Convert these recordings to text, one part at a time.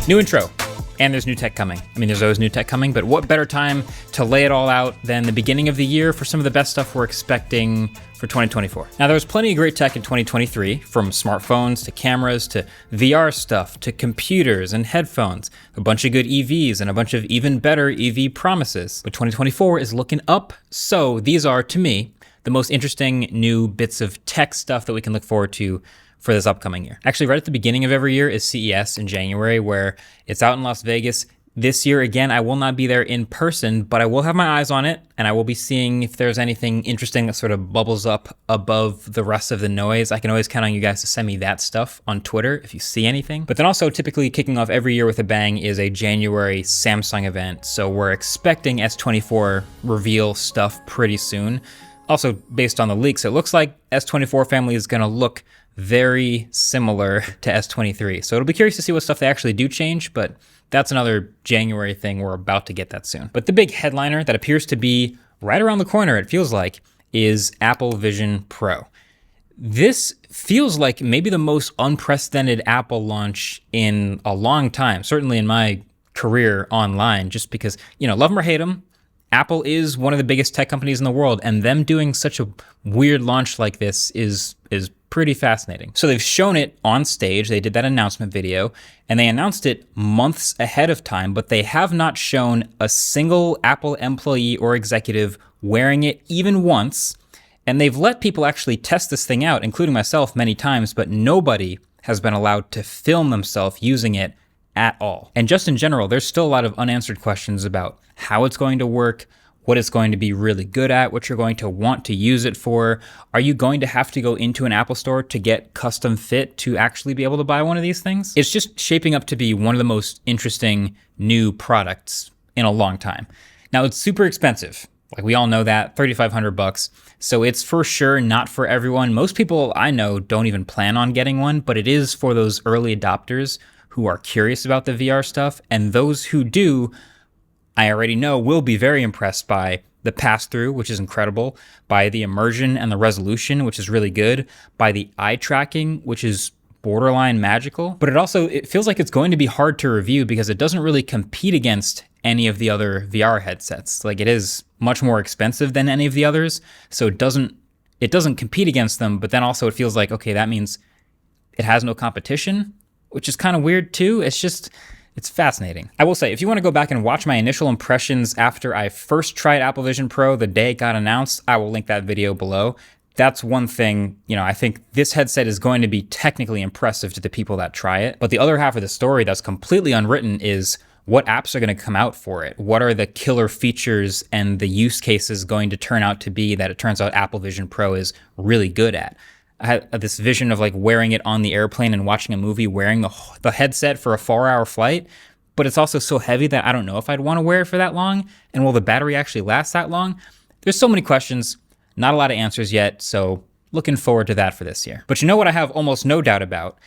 New intro. And there's new tech coming. I mean, there's always new tech coming, but what better time to lay it all out than the beginning of the year for some of the best stuff we're expecting for 2024. Now, there was plenty of great tech in 2023, from smartphones to cameras to VR stuff to computers and headphones, a bunch of good EVs and a bunch of even better EV promises. But 2024 is looking up, so these are, to me, the most interesting new bits of tech stuff that we can look forward to for this upcoming year. Actually, right at the beginning of every year is CES in January, where it's out in Las Vegas. This year, again, I will not be there in person, but I will have my eyes on it, and I will be seeing if there's anything interesting that sort of bubbles up above the rest of the noise. I can always count on you guys to send me that stuff on Twitter if you see anything. But then also, typically kicking off every year with a bang is a January Samsung event, so we're expecting S24 reveal stuff pretty soon. Also, based on the leaks, it looks like S24 family is going to look very similar to S23. So it'll be curious to see what stuff they actually do change, but that's another January thing. We're about to get that soon. But the big headliner that appears to be right around the corner, it feels like, is Apple Vision Pro. This feels like maybe the most unprecedented Apple launch in a long time, certainly in my career online, just because, love them or hate them, Apple is one of the biggest tech companies in the world, and them doing such a weird launch like this is pretty fascinating. So they've shown it on stage. They did that announcement video, and they announced it months ahead of time, but they have not shown a single Apple employee or executive wearing it even once. And they've let people actually test this thing out, including myself many times, but nobody has been allowed to film themselves using it at all. And just in general, there's still a lot of unanswered questions about how it's going to work, what it's going to be really good at, what you're going to want to use it for. Are you going to have to go into an Apple store to get custom fit to actually be able to buy one of these things? It's just shaping up to be one of the most interesting new products in a long time. Now, it's super expensive. Like, we all know that, $3,500. So it's for sure not for everyone. Most people I know don't even plan on getting one, but it is for those early adopters who are curious about the VR stuff. And those who do, I already know, will be very impressed by the pass-through, which is incredible, by the immersion and the resolution, which is really good, by the eye tracking, which is borderline magical. But it feels like it's going to be hard to review because it doesn't really compete against any of the other VR headsets. Like, it is much more expensive than any of the others, so it doesn't compete against them, but then also it feels like, okay, that means it has no competition, which is kind of weird too. It's fascinating. I will say, if you want to go back and watch my initial impressions after I first tried Apple Vision Pro the day it got announced, I will link that video below. That's one thing, I think this headset is going to be technically impressive to the people that try it. But the other half of the story that's completely unwritten is what apps are going to come out for it? What are the killer features and the use cases going to turn out to be that it turns out Apple Vision Pro is really good at? I had this vision of like wearing it on the airplane and watching a movie wearing the headset for a 4-hour flight, but it's also so heavy that I don't know if I'd want to wear it for that long. And will the battery actually last that long? There's so many questions, not a lot of answers yet, so looking forward to that for this year. But you know what I have almost no doubt about?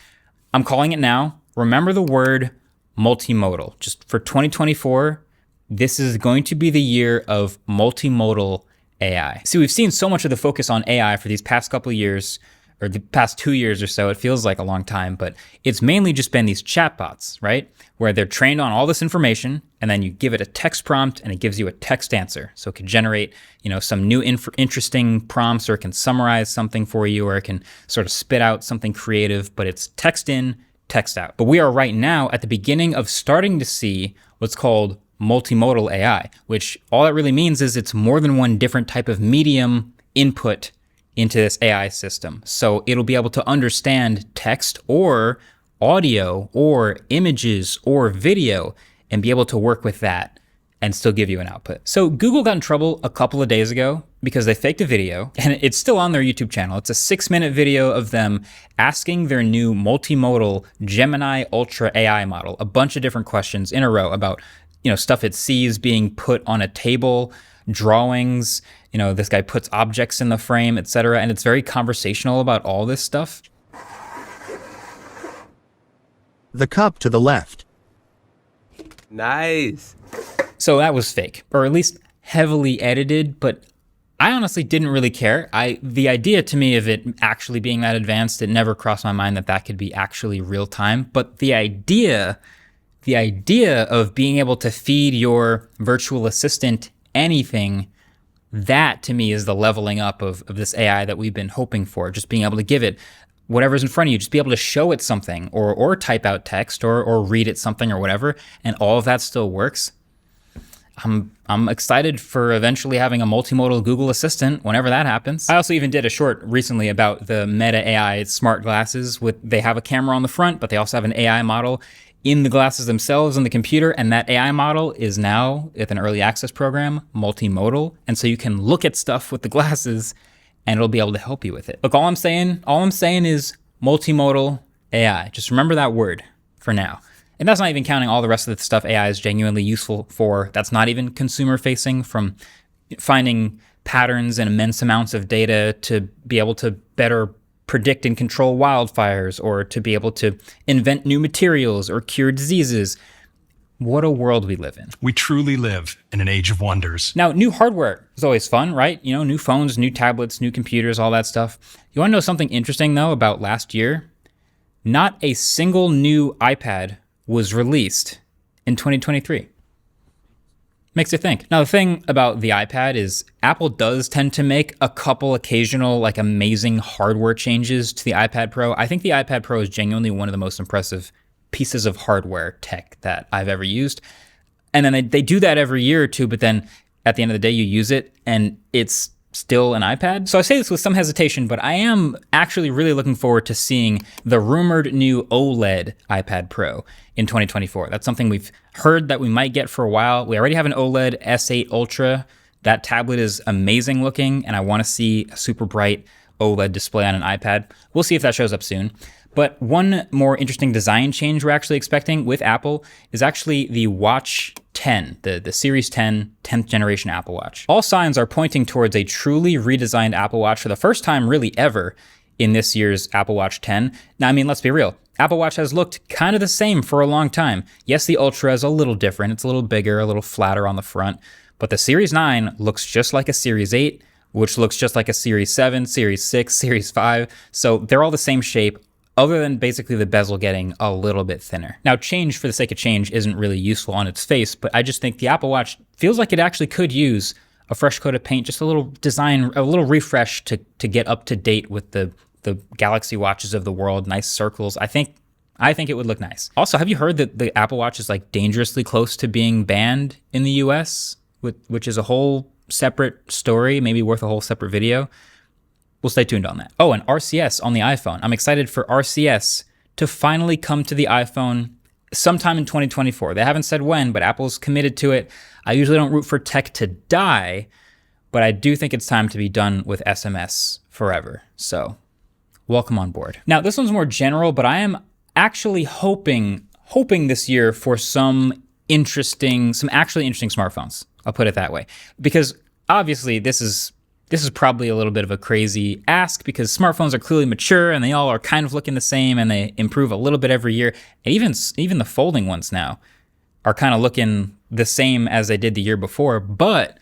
I'm calling it now. Remember the word multimodal. Just for 2024, this is going to be the year of multimodal AI. See, we've seen so much of the focus on AI for these past couple of years, or the past 2 years or so. It feels like a long time, but it's mainly just been these chatbots, right? Where they're trained on all this information, and then you give it a text prompt and it gives you a text answer. So it can generate, some new interesting prompts, or it can summarize something for you, or it can sort of spit out something creative, but it's text in, text out. But we are right now at the beginning of starting to see what's called multimodal AI, which all that really means is it's more than one different type of medium input into this AI system. So it'll be able to understand text or audio or images or video and be able to work with that and still give you an output. So Google got in trouble a couple of days ago because they faked a video, and it's still on their YouTube channel. It's a 6-minute video of them asking their new multimodal Gemini Ultra AI model a bunch of different questions in a row about, stuff it sees being put on a table, drawings, this guy puts objects in the frame, etc. And it's very conversational about all this stuff. The cup to the left. Nice. So that was fake, or at least heavily edited, but I honestly didn't really care. The idea to me of it actually being that advanced, it never crossed my mind that could be actually real time. But the idea the idea of being able to feed your virtual assistant anything, that to me is the leveling up of this AI that we've been hoping for. Just being able to give it whatever's in front of you, just be able to show it something or type out text or read it something or whatever, and all of that still works. I'm excited for eventually having a multimodal Google Assistant whenever that happens. I also even did a short recently about the Meta AI smart glasses. They have a camera on the front, but they also have an AI model in the glasses themselves in the computer, and that AI model is now, with an early access program, multimodal, and so you can look at stuff with the glasses and it'll be able to help you with it. Look, all I'm saying is multimodal AI. Just remember that word for now. And that's not even counting all the rest of the stuff AI is genuinely useful for. That's not even consumer facing, from finding patterns in immense amounts of data to be able to better predict and control wildfires, or to be able to invent new materials or cure diseases. What a world we live in. We truly live in an age of wonders. Now, new hardware is always fun, right? You know, new phones, new tablets, new computers, all that stuff. You want to know something interesting, though, about last year? Not a single new iPad was released in 2023. Makes you think. Now, the thing about the iPad is Apple does tend to make a couple occasional, like, amazing hardware changes to the iPad Pro. I think the iPad Pro is genuinely one of the most impressive pieces of hardware tech that I've ever used. And then they do that every year or two, but then at the end of the day, you use it and it's still an iPad. So I say this with some hesitation, but I am actually really looking forward to seeing the rumored new OLED iPad Pro in 2024. That's something we've heard that we might get for a while. We already have an OLED S8 Ultra. That tablet is amazing looking, and I want to see a super bright OLED display on an iPad. We'll see if that shows up soon. But one more interesting design change we're actually expecting with Apple is actually the Watch 10, the Series 10, 10th generation Apple Watch. All signs are pointing towards a truly redesigned Apple Watch for the first time really ever in this year's Apple Watch 10. Now, I mean, let's be real. Apple Watch has looked kind of the same for a long time. Yes, the Ultra is a little different. It's a little bigger, a little flatter on the front. But the Series 9 looks just like a Series 8, which looks just like a Series 7, Series 6, Series 5. So they're all the same shape, other than basically the bezel getting a little bit thinner. Now, change for the sake of change isn't really useful on its face, but I just think the Apple Watch feels like it actually could use a fresh coat of paint, just a little design, a little refresh to get up to date with the Galaxy Watches of the world, nice circles. I think it would look nice. Also, have you heard that the Apple Watch is like dangerously close to being banned in the US, which is a whole separate story, maybe worth a whole separate video? We'll stay tuned on that. Oh, and RCS on the iPhone. I'm excited for RCS to finally come to the iPhone sometime in 2024. They haven't said when, but Apple's committed to it. I usually don't root for tech to die, but I do think it's time to be done with SMS forever. So welcome on board. Now, this one's more general, but I am actually hoping this year for some actually interesting smartphones. I'll put it that way. Because obviously this is probably a little bit of a crazy ask, because smartphones are clearly mature and they all are kind of looking the same and they improve a little bit every year. And even the folding ones now are kind of looking the same as they did the year before. But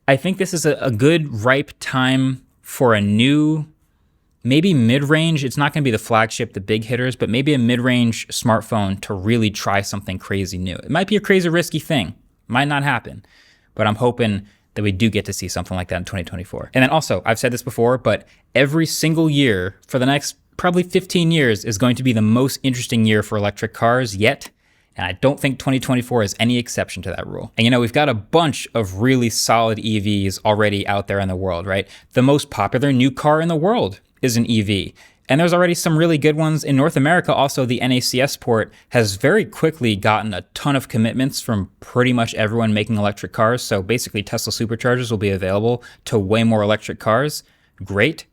I think this is a good, ripe time for a new, maybe mid-range. It's not going to be the flagship, the big hitters, but maybe a mid-range smartphone to really try something crazy new. It might be a crazy, risky thing. Might not happen, but I'm hoping that we do get to see something like that in 2024. And then also, I've said this before, but every single year for the next probably 15 years is going to be the most interesting year for electric cars yet. And I don't think 2024 is any exception to that rule. And we've got a bunch of really solid EVs already out there in the world, right? The most popular new car in the world is an EV. And there's already some really good ones in North America. Also, the NACS port has very quickly gotten a ton of commitments from pretty much everyone making electric cars. So basically, Tesla superchargers will be available to way more electric cars. Great.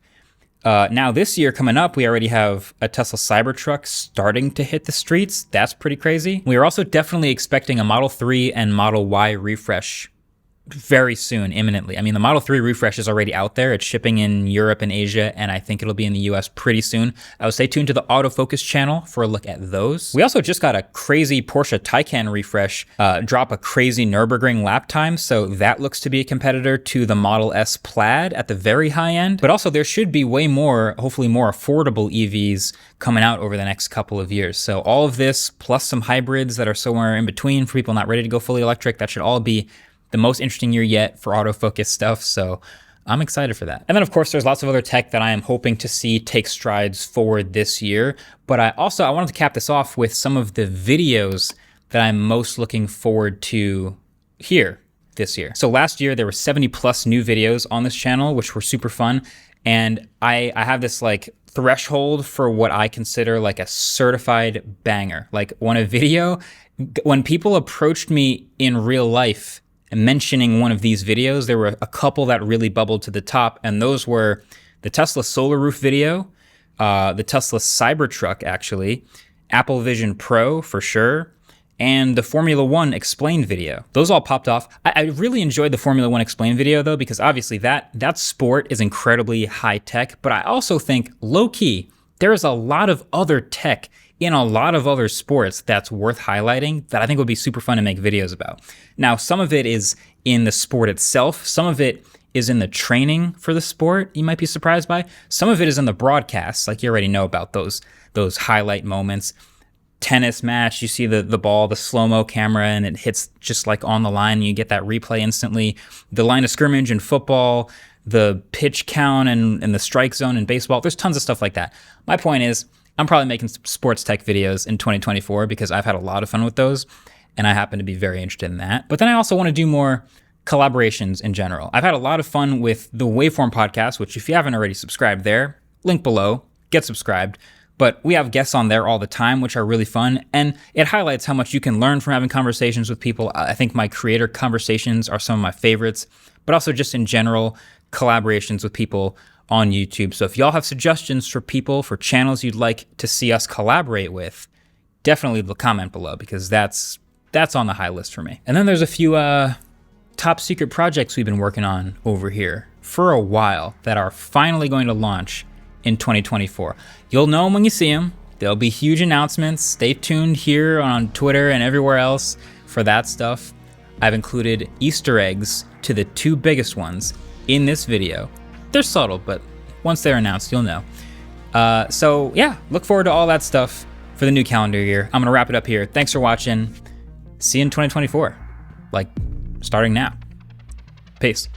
Now, this year coming up, we already have a Tesla Cybertruck starting to hit the streets. That's pretty crazy. We are also definitely expecting a Model 3 and Model Y refresh very soon, imminently. I mean, the Model 3 refresh is already out there. It's shipping in Europe and Asia, and I think it'll be in the US pretty soon. I would stay tuned to the autofocus channel for a look at those. We also just got a crazy Porsche Taycan refresh, drop a crazy Nürburgring lap time, so that looks to be a competitor to the Model S Plaid at the very high end. But also there should be way more, hopefully more affordable EVs coming out over the next couple of years. So all of this, plus some hybrids that are somewhere in between for people not ready to go fully electric, that should all be the most interesting year yet for autofocus stuff. So I'm excited for that. And then of course, there's lots of other tech that I am hoping to see take strides forward this year. But I wanted to cap this off with some of the videos that I'm most looking forward to here this year. So last year, there were 70 plus new videos on this channel, which were super fun. And I have this like threshold for what I consider like a certified banger. Like when people approached me in real life mentioning one of these videos, there were a couple that really bubbled to the top, and those were the Tesla Solar Roof video, the Tesla Cybertruck actually, Apple Vision Pro for sure, and the Formula One Explained video. Those all popped off. I really enjoyed the Formula One Explained video though, because obviously that sport is incredibly high tech, but I also think low key, there is a lot of other tech in a lot of other sports that's worth highlighting that I think would be super fun to make videos about. Now, some of it is in the sport itself. Some of it is in the training for the sport, you might be surprised by. Some of it is in the broadcasts, like you already know about those highlight moments. Tennis match, you see the ball, the slow-mo camera, and it hits just like on the line, and you get that replay instantly. The line of scrimmage in football, the pitch count and the strike zone in baseball. There's tons of stuff like that. My point is, I'm probably making sports tech videos in 2024 because I've had a lot of fun with those, and I happen to be very interested in that. But then I also want to do more collaborations in general. I've had a lot of fun with the Waveform podcast, which if you haven't already subscribed there, link below, get subscribed. But we have guests on there all the time, which are really fun, and it highlights how much you can learn from having conversations with people. I think my creator conversations are some of my favorites, but also just in general, collaborations with people on YouTube. So if y'all have suggestions for people, for channels you'd like to see us collaborate with, definitely comment below, because that's on the high list for me. And then there's a few top secret projects we've been working on over here for a while that are finally going to launch in 2024. You'll know them when you see them. There'll be huge announcements. Stay tuned here on Twitter and everywhere else for that stuff. I've included Easter eggs to the two biggest ones in this video. They're subtle, but once they're announced, you'll know. So yeah, look forward to all that stuff for the new calendar year. I'm gonna wrap it up here. Thanks for watching. See you in 2024, like starting now. Peace.